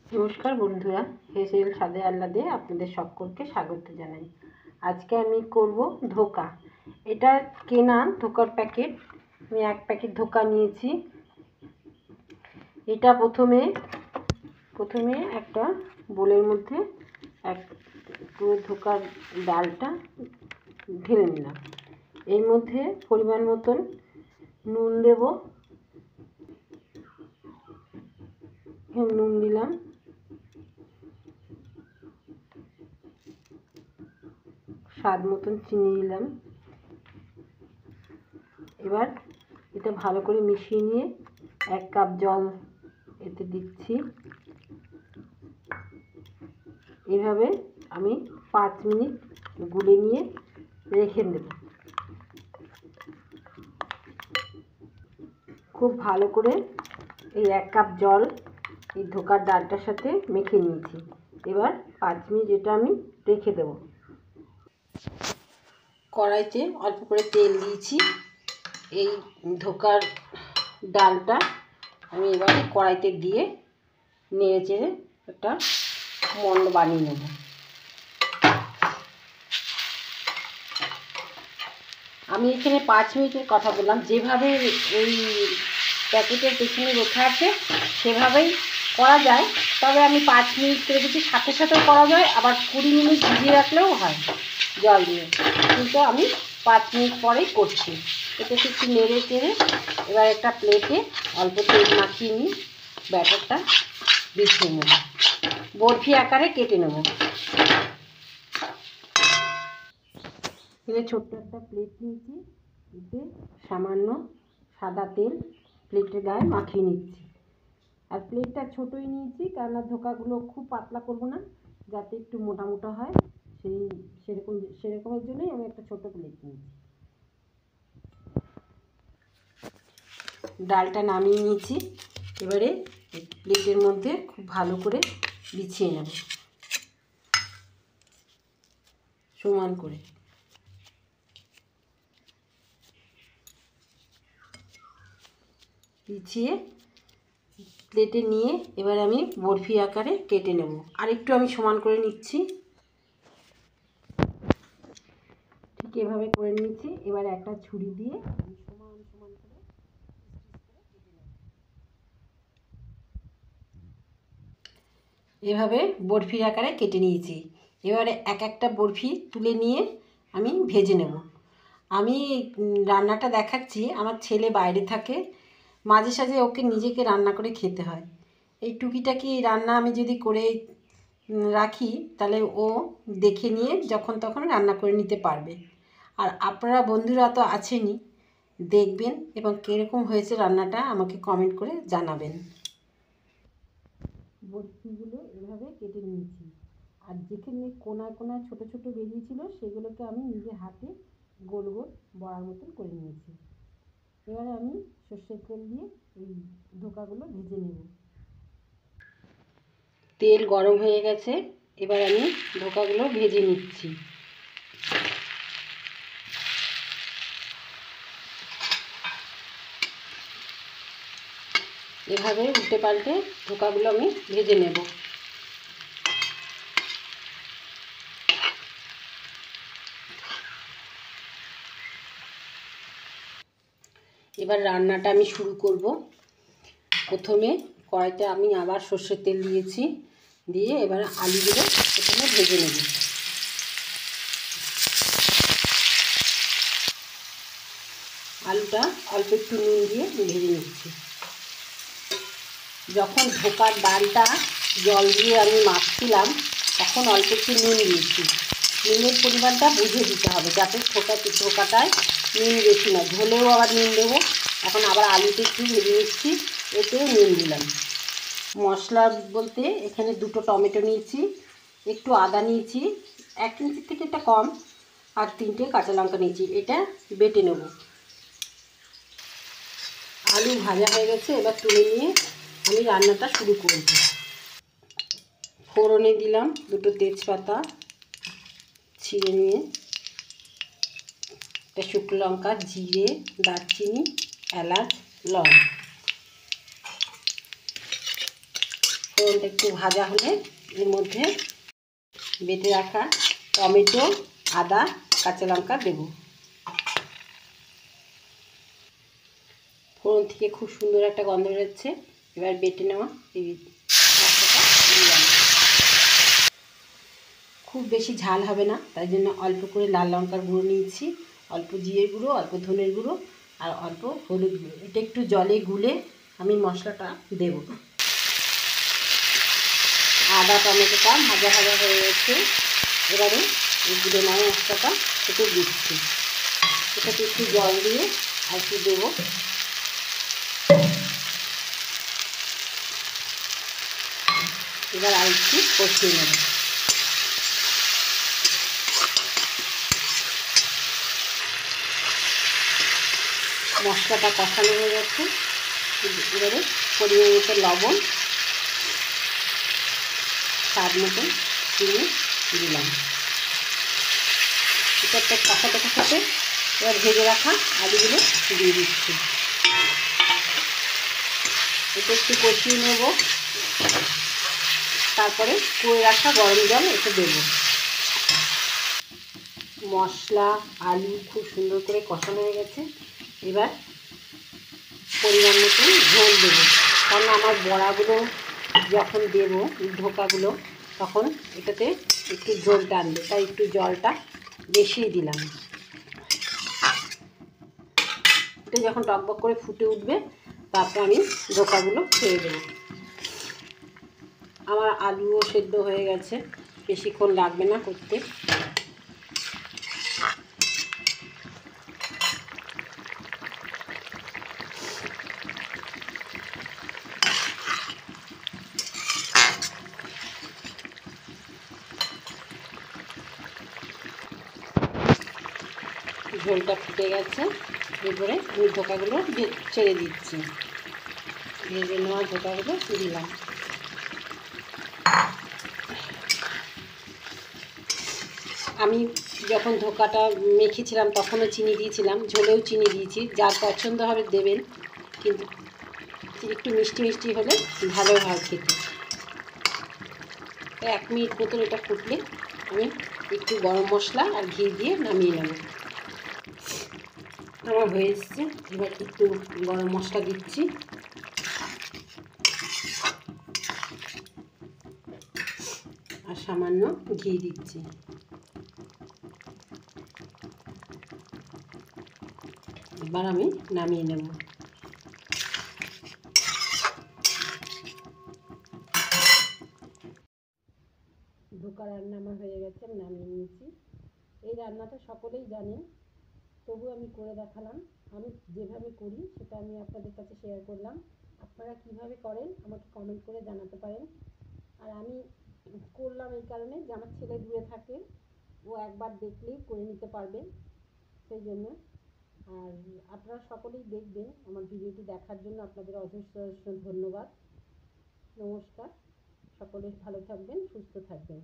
নমস্কার বন্ধুরা, হেসেল স্বাদে আহ্লাদে আপনাদের সকলকে স্বাগত জানাই। আজকে আমি করব ধোকা। এটা কেনা ধোকার প্যাকেট। আমি এক প্যাকেট ধোকা নিয়েছি। এটা প্রথমে একটা বোলের মধ্যে একটু ধোকার ডালটা ঢেলে নিলাম। এর মধ্যে পরিমাণ মতন নুন দেব। নুন দিলাম, স্বাদ মতন চিনি দিলাম। এবার এটা ভালো করে মিশিয়ে নিয়ে 1 কাপ জল এতে দিচ্ছি। এভাবে আমি 5 মিনিট গুলে নিয়ে রেখে দেব। খুব ভালো করে এই 1 কাপ জল এই ধোকার ডালটার সাথে মেখে নিয়েছি। এবার 5 মিনিট এটা আমি রেখে দেব। কড়াইতে অল্প করে তেল দিয়েছি। এই ধোকার ডালটা আমি এবারে কড়াইতে দিয়ে নেড়ে চেড়ে একটা মণ্ড বানিয়ে নেব। আমি এখানে 5 মিনিটের কথা বললাম, যেভাবে ওই প্যাকেটের পেছনে লেখা আছে সেভাবেই করা যায়। তবে আমি 5 মিনিট করে দিচ্ছি, সাথে সাথেও করা যায়, আবার 20 মিনিট ভিজিয়ে রাখলেও হয় জল দিয়ে। কিন্তু আমি 5 মিনিট পরেই করছি। এটাকে একটু নেড়ে চেড়ে এবার একটা প্লেটে অল্প তেল মাখিয়ে নিই, ব্যাটারটা বিছিয়ে নেব, বরফি আকারে কেটে নেব। এখানে ছোট্ট একটা প্লেট নিয়েছি, এতে সামান্য সাদা তেল প্লেটের গায়ে মাখিয়ে নিচ্ছি। আর প্লেটটা ছোটোই নিয়েছি, কেননা ধোকাগুলো খুব পাতলা করব না, যাতে একটু মোটা মোটা হয়, সেরকমের জন্যই আমি একটা ছোটো প্লেট নিয়েছি। ডালটা নামিয়ে নিয়েছি। এবারে প্লেটের মধ্যে খুব ভালো করে বিছিয়ে নেব, সমান করে। বিছিয়ে প্লেটে নিয়ে এবার আমি বরফি আকারে কেটে নেব। আর একটু আমি সমান করে নিচ্ছি, ঠিক এভাবে করে নিচ্ছি। এবার একটা ছুরি দিয়ে আমি সমান সমান করে কেটে নেব। এভাবে বরফির আকারে কেটে নিয়েছি। এবারে এক একটা বরফি তুলে নিয়ে আমি ভেজে নেব। আমি রান্নাটা দেখাচ্ছি, আমার ছেলে বাইরে থাকে, মাঝে সাঝে ওকে নিজেকে রান্না করে খেতে হয়। এই টুকিটাকি রান্না আমি যদি করে রাখি, তাহলে ও দেখে নিয়ে যখন তখন রান্না করে নিতে পারবে। আর আপনারা বন্ধুরা তো আছেনই, দেখবেন এবং কীরকম হয়েছে রান্নাটা আমাকে কমেন্ট করে জানাবেন। বরফিগুলো এভাবে কেটে নিয়েছি, আর যেখানে কোনায় কোনায় ছোটো ছোটো বেরিয়েছিল সেগুলোকে আমি নিজে হাতে গোল গোল বড়ার মতন করে নিয়েছি। এবারে আমি সর্ষের তেল দিয়ে এই ধোকাগুলো ভেজে নেব। তেল গরম হয়ে গেছে, এবার আমি ধোকাগুলো ভেজে নিচ্ছি। এভাবে উল্টে পাল্টে ধোকাগুলো আমি ভেজে নেব। এবার রান্নাটা আমি শুরু করব। প্রথমে কড়াইতে আমি আবার সর্ষের তেল দিয়েছি, দিয়ে এবার আলুগুলো প্রথমে ভেজে নেব। আলুটা অল্প একটু নুন দিয়ে ভেজে নিচ্ছি। যখন ধোকার ডালটা জল দিয়ে আমি মাখছিলাম তখন অল্প একটু নুন দিয়েছি। নুনের পরিমাণটা বুঝে দিতে হবে, যাতে ধোকাটায় নুন বেশি না, ঝোলেও আবার নুন দেবো। এখন আবার আলুতে একটু ভেজে নিচ্ছি, এতেও নুন দিলাম। মশলা বলতে এখানে 2টো টমেটো নিয়েছি, একটু আদা নিয়েছি, 1 ইঞ্চির থেকে একটা কম, আর 3টে কাঁচা লঙ্কা নিয়েছি। এটা বেটে নেব। আলু ভাজা হয়ে গেছে, এবার তুলে নিয়ে আমি রান্নাটা শুরু করব। ফোড়নে দিলাম 2টো তেজপাতা ছিঁড়ে নিয়ে, একটা শুকনো লঙ্কা, জিরে, দারচিনি, এলাচ, লং। ফোড়নটা একটু ভাজা হলে এর মধ্যে বেটে রাখা টমেটো, আদা, কাঁচা লঙ্কা দেব। ফোড়ন থেকে খুব সুন্দর একটা গন্ধ বেরোচ্ছে। এবার বেটে নেওয়া এই মশলাটা দিলাম। খুব বেশি ঝাল হবে না, তাই জন্য অল্প করে লাল লঙ্কার গুঁড়ো নিয়েছি, অল্প জিরের গুঁড়ো, অল্প ধনের গুঁড়ো আর অল্প হলুদ গুঁড়ো। এটা একটু জলে গুলে আমি মশলাটা দেব। আদা টমেটোটা ভাজা ভাজা হয়ে গেছে। এবারে এই গুঁড়ো নেওয়া মশলাটা একটু দিচ্ছি। এটাকে একটু জল দিয়ে আর একটু দেবো। এবার আর একটু কষিয়ে নেব। মশলাটা কষানো হয়ে গেছে। এবারে পরিমাণ মতো লবণ, স্বাদ মতো চিনি দিলাম। এটা একটা কষাতে কষাতে এবার ভেজে রাখা আলুগুলো দিয়ে দিচ্ছি। এটা একটু কষিয়ে নেব। তারপরে করে রাখা গরম জল একটু দেব। মশলা আলু খুব সুন্দর করে কষানো হয়ে গেছে। এবার পরিমাণ মতো ঝোল দেবো, কারণ আমার বড়াগুলো যখন দেবো ধোকাগুলো তখন এটাতে একটু ঝোল টানবে, তাই একটু জলটা বেশি দিলাম। এটা যখন টকবক করে ফুটে উঠবে তারপর আমি ধোকাগুলো ছেড়ে দেবো। আমার আলুও সেদ্ধ হয়ে গেছে, বেশিক্ষণ লাগবে না করতে। ঝোলটা ফুটে গেছে। এরপরে আমি ধোকাগুলো ছেড়ে দিচ্ছি। ভেজে নেওয়া ধোকাগুলো দিলাম। আমি যখন ধোকাটা মেখেছিলাম তখনও চিনি দিয়েছিলাম, ঝোলেও চিনি দিয়েছি। যার পছন্দ হবে দেবেন, কিন্তু একটু মিষ্টি মিষ্টি হলে ভালো হয় খেতে। 1 মিনিট মতন এটা ফুটলে আমি একটু গরম মশলা আর ঘি দিয়ে নামিয়ে নেব। আমার হয়ে এসছে। এবার একটু গরম মশলা দিচ্ছি, আর সামান্য ঘি দিচ্ছি। এবার আমি নামিয়ে নেব। ধোকা রান্না আমার হয়ে গেছে, আমি নামিয়ে নিয়েছি। এই রান্নাটা সকলেই জানেন, তবু আমি করে দেখালাম। আমি যেভাবে করি সেটা আমি আপনাদের কাছে শেয়ার করলাম। আপনারা কিভাবে করেন আমাকে কমেন্ট করে জানাতে পারেন। আর আমি করলাম এই কারণে যে আমার ছেলে দূরে থাকে, ও একবার দেখলেই করে নিতে পারবে, সেই জন্য। আর আপনারা সকলেই দেখবেন। আমার ভিডিওটি দেখার জন্য আপনাদের অজস্র অজস্র ধন্যবাদ। নমস্কার। সকলে ভালো থাকবেন, সুস্থ থাকবেন।